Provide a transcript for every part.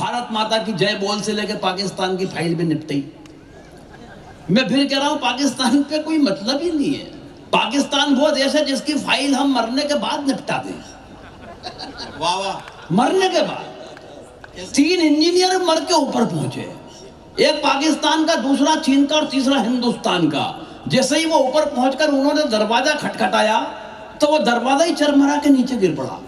भारत माता की जय बोल से लेकर पाकिस्तान की फाइल भी निपटी। मैं फिर कह रहा हूं पाकिस्तान पे कोई मतलब ही नहीं है। पाकिस्तान वो देश है जिसकी फाइल हम मरने के बाद निपटा दें। वाह वाह। मरने के बाद 3 इंजीनियर मर के ऊपर पहुंचे, एक पाकिस्तान का, दूसरा चीन का और तीसरा हिंदुस्तान का। जैसे ही वो ऊपर पहुंचकर उन्होंने दरवाजा खटखटाया तो वो दरवाजा ही चरमरा के नीचे गिर पड़ा।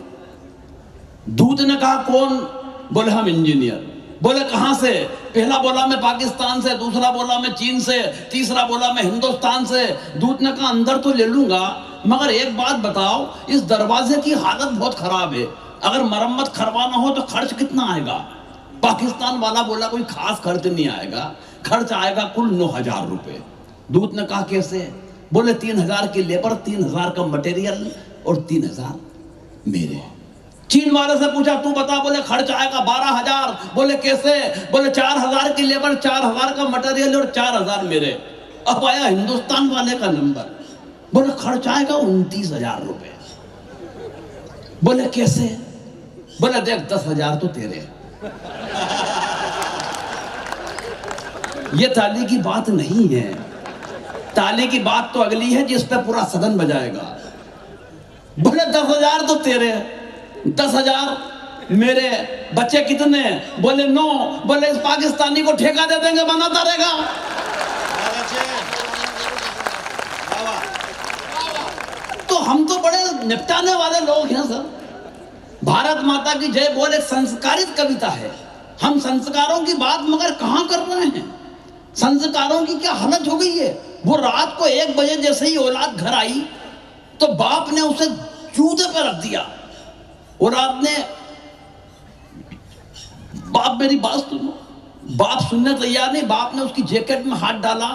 दूत ने कहा कौन? बोले हम इंजीनियर। बोले कहां से? पहला बोला मैं पाकिस्तान से, दूसरा बोला मैं चीन से, तीसरा बोला मैं हिंदुस्तान से। दूत ने कहा अंदर तो ले लूंगा, मगर एक बात बताओ, इस दरवाजे की हालत बहुत खराब है, अगर मरम्मत करवाना हो तो खर्च कितना आएगा? पाकिस्तान वाला बोला कोई खास खर्च नहीं आएगा, खर्च आएगा कुल 9,000 रुपए। दूत ने कहा कैसे? बोले 3,000 की लेबर, 3,000 का मटेरियल और 3,000 मेरे। चीन वाले से पूछा तू बता, बोले खर्च आएगा 12,000। बोले कैसे? बोले 4,000 की लेबर, 4,000 का मटेरियल और 4,000 मेरे। अब आया हिंदुस्तान वाले का नंबर, बोले खर्च आएगा 29,000 रुपए। बोले कैसे? बोले देख 10,000 तो तेरे। ये ताली की बात नहीं है, ताली की बात तो अगली है जिस पे पूरा सदन बजाएगा। बोले 10,000 तो तेरे, 10,000 मेरे। बच्चे कितने? बोले 9। बोले इस पाकिस्तानी को ठेका दे देंगे, बनाता रहेगा। तो हम तो बड़े निपटाने वाले लोग हैं सर। भारत माता की जय बोल एक संस्कारित कविता है। हम संस्कारों की बात मगर कहां कर रहे हैं? संस्कारों की क्या हालत हो गई है? वो रात को 1 बजे जैसे ही औलाद घर आई तो बाप ने उसे जूते पे रख दिया। औलाद ने, बाप मेरी बात सुनो, बाप सुनने तैयार नहीं। बाप ने उसकी जैकेट में हाथ डाला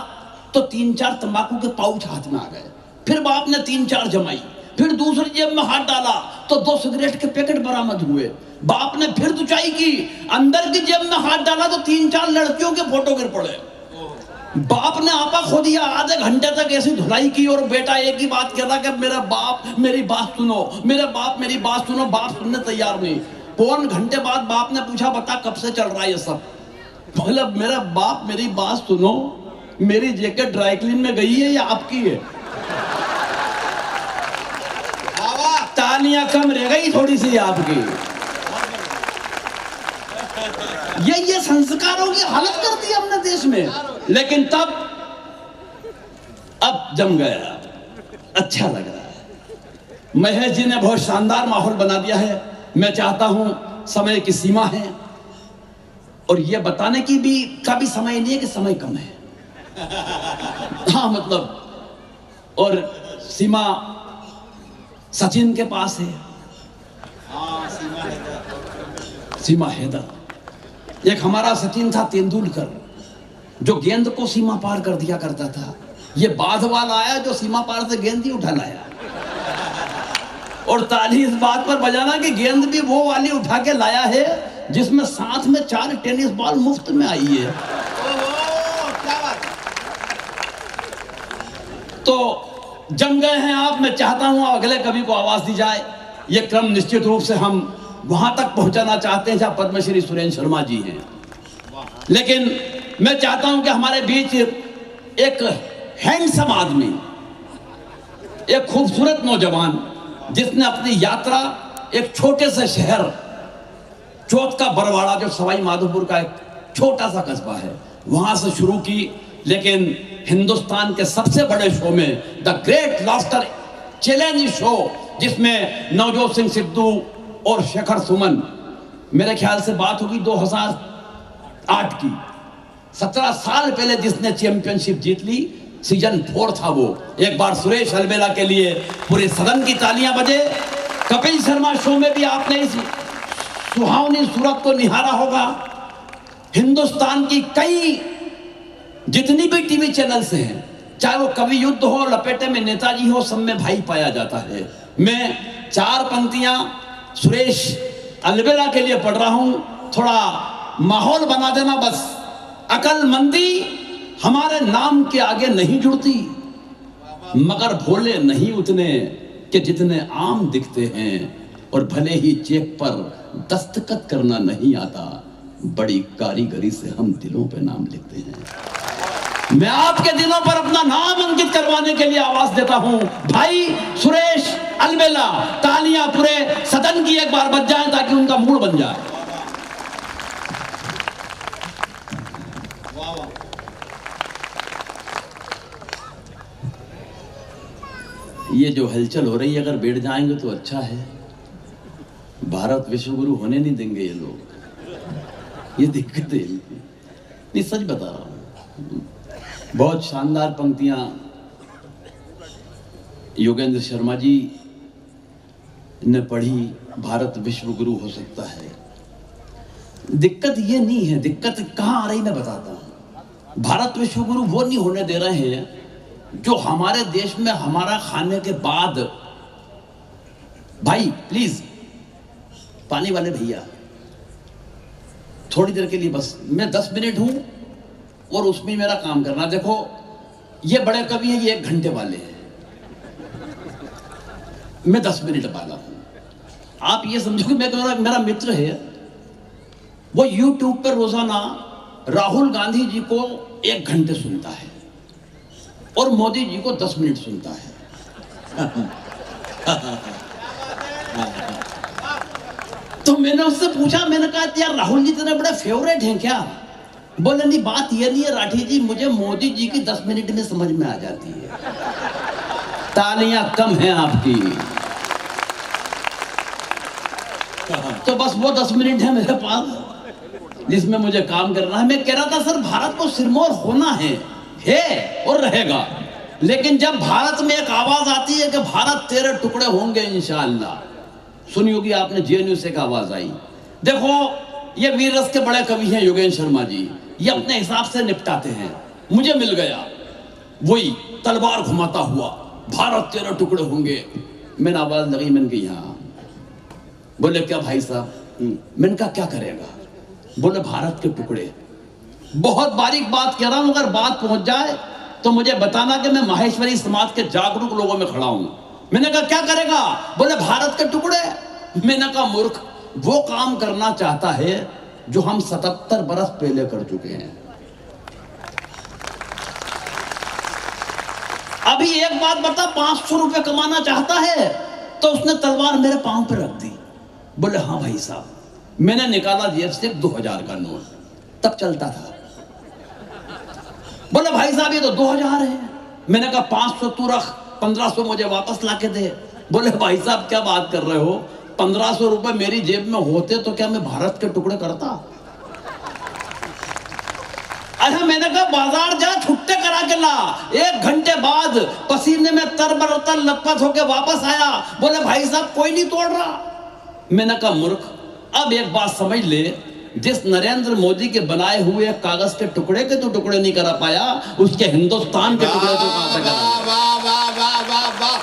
तो 3-4 तंबाकू के पाउच हाथ में आ गए। फिर बाप ने 3-4 जमाई, फिर दूसरी जेब में हाथ डाला तो 2 सिगरेट के पैकेट बरामद हुए। बाप ने फिर दुचाई की, अंदर की जेब में हाथ डाला तो 3-4 लड़कियों के फोटो गिर पड़े। बाप ने आपा खो दिया, आधे घंटे तक ऐसी धुलाई की और बेटा एक ही बात कहता कि मेरा बाप मेरी बात सुनो, मेरा बाप मेरी बात सुनो। बाप सुनने तैयार नहीं। 1.25 घंटे बाद बाप ने पूछा बता कब से चल रहा है ये सब? बोला मेरा बाप मेरी बात सुनो, मेरी जैकेट ड्राई क्लीन में गई है या आपकी है? तालियां कम रह गई थोड़ी सी आपकी। ये संस्कारों की हालत कर दी हमने देश में। लेकिन तब अब जम गया, अच्छा लग रहा है। महेश जी ने बहुत शानदार माहौल बना दिया है। मैं चाहता हूं, समय की सीमा है और यह बताने की भी कभी समय नहीं है कि समय कम है। हाँ मतलब, और सीमा सचिन के पास है। सीमा हैदर। एक हमारा सचिन था तेंदुलकर, जो गेंद को सीमा पार कर दिया करता था। ये बाध वाला आया जो सीमा पार से गेंद ही उठा लाया। और ताली इस बात पर बजाना कि गेंद भी वो वाली उठा के लाया है जिसमें साथ में 4 टेनिस बॉल मुफ्त में आई है। तो जम गए हैं आप। मैं चाहता हूं अगले कवि को आवाज दी जाए। यह क्रम निश्चित रूप से हम वहां तक पहुंचाना चाहते हैं जहां पद्मश्री सुरेंद्र शर्मा जी हैं। लेकिन मैं चाहता हूं कि हमारे बीच एक हैंडसम आदमी, एक खूबसूरत नौजवान, जिसने अपनी यात्रा एक छोटे से शहर चौथ का बरवाड़ा, जो सवाई माधोपुर का एक छोटा सा कस्बा है, वहां से शुरू की। लेकिन हिंदुस्तान के सबसे बड़े शो में, the great laughter challenge show, जिसमें नवजोत सिंह सिद्धू और शेखर सुमन, मेरे ख्याल से बात होगी 2008 की, 17 साल पहले जिसने चैंपियनशिप जीत ली, सीजन 4 था वो। एक बार सुरेश अलबेला के लिए पूरे सदन की तालियां बजे। कपिल शर्मा शो में भी आपने इस सुहावनी सूरत को निहारा होगा। हिंदुस्तान की कई जितनी भी टीवी चैनल्स हैं, चाहे वो कवि युद्ध हो, लपेटे में नेताजी हो, सब में भाई पाया जाता है। मैं 4 पंक्तियां सुरेश अलबेला के लिए पढ़ रहा हूं, थोड़ा माहौल बना देना बस। अकलमंदी हमारे नाम के आगे नहीं जुड़ती, मगर भोले नहीं उतने कि जितने आम दिखते हैं, और भले ही चेक पर दस्तखत करना नहीं आता, बड़ी कारीगरी से हम दिलों पे नाम लिखते हैं। मैं आपके दिलों पर अपना नाम अंकित करवाने के लिए आवाज देता हूं, भाई सुरेश अलबेला। तालियां पूरे सदन की एक बार बज जाएं ताकि उनका मूड बन जाए। वाह वाह। ये जो हलचल हो रही है, अगर बैठ जाएंगे तो अच्छा है। भारत विश्वगुरु होने नहीं देंगे ये लोग, ये दिक्कत है इनकी। नहीं, सच बता रहा हूं। बहुत शानदार पंक्तियां योगेंद्र शर्मा जी ने पढ़ी, भारत विश्वगुरु हो सकता है। दिक्कत ये नहीं है, दिक्कत कहां आ रही मैं बताता हूं। भारत विश्वगुरु वो नहीं होने दे रहे हैं जो हमारे देश में हमारा खाने के बाद, भाई प्लीज पानी वाले भैया थोड़ी देर के लिए बस, मैं 10 मिनट हूं और उसमें मेरा काम करना। देखो ये बड़े कवि हैं, ये 1 घंटे वाले हैं, मैं 10 मिनट वाला हूं। आप ये समझो कि मेरा मित्र है, वो YouTube पर रोजाना राहुल गांधी जी को 1 घंटे सुनता है और मोदी जी को 10 मिनट सुनता है। तो मैंने उससे पूछा, मैंने कहा यार राहुल जी तेरे बड़े फेवरेट हैं क्या? बोले नहीं, बात ये नहीं है राठी जी, मुझे मोदी जी की 10 मिनट में समझ में आ जाती है। तालियां कम हैं आपकी। तो बस वो 10 मिनट है मेरे पास जिसमें मुझे काम करना है। मैं कह रहा था सर, भारत को सिरमौर होना है और रहेगा, लेकिन जब भारत में एक आवाज आती है कि भारत तेरे टुकड़े होंगे इंशाअल्लाह, सुनी होगी आपने, जेएनयू से एक आवाज आई। देखो ये वीर रस के बड़े कवि हैं योगेंद्र शर्मा जी, ये अपने हिसाब से निपटाते हैं। मुझे मिल गया वही तलवार घुमाता हुआ, भारत तेरे टुकड़े होंगे। मैंने आवाज लगी, मैंने कही हाँ। बोले क्या भाई साहब? मैंने कहा क्या करेगा? बोले भारत के टुकड़े। बहुत बारीक बात कह रहा हूं, अगर बात पहुंच जाए तो मुझे बताना कि मैं माहेश्वरी समाज के जागरूक लोगों में खड़ा हूं। मैंने कहा क्या करेगा? बोले भारत के टुकड़े। मैंने कहा मूर्ख, वो काम करना चाहता है जो हम 77 बरस पहले कर चुके हैं। अभी एक बात बता, 500 रुपए कमाना चाहता है तो उसने तलवार मेरे पांव पर रख दी। बोले हाँ भाई साहब। मैंने निकाला जेब से 2000 का नोट, तब चलता था। बोले भाई साहब ये तो 2000 है। मैंने कहा 500 तू रख, 1500 मुझे वापस लाके दे। बोले भाई साहब क्या बात कर रहे हो, 1500 रुपए मेरी जेब में होते तो क्या मैं भारत के टुकड़े करता? अरे मैंने कहा बाजार जा, छुट्टे करा के ला। 1 घंटे बाद पसीने में तरबतर लथपथ होके वापस आया। बोले भाई साहब कोई नहीं तोड़ रहा। मैंने कहा मूर्ख, अब एक बात समझ ले, जिस नरेंद्र मोदी के बनाए हुए कागज के टुकड़े के तो टुकड़े नहीं करा पाया, उसके हिंदुस्तान के टुकड़े तो कहां से करा? वाह वाह वाह वाह वाह।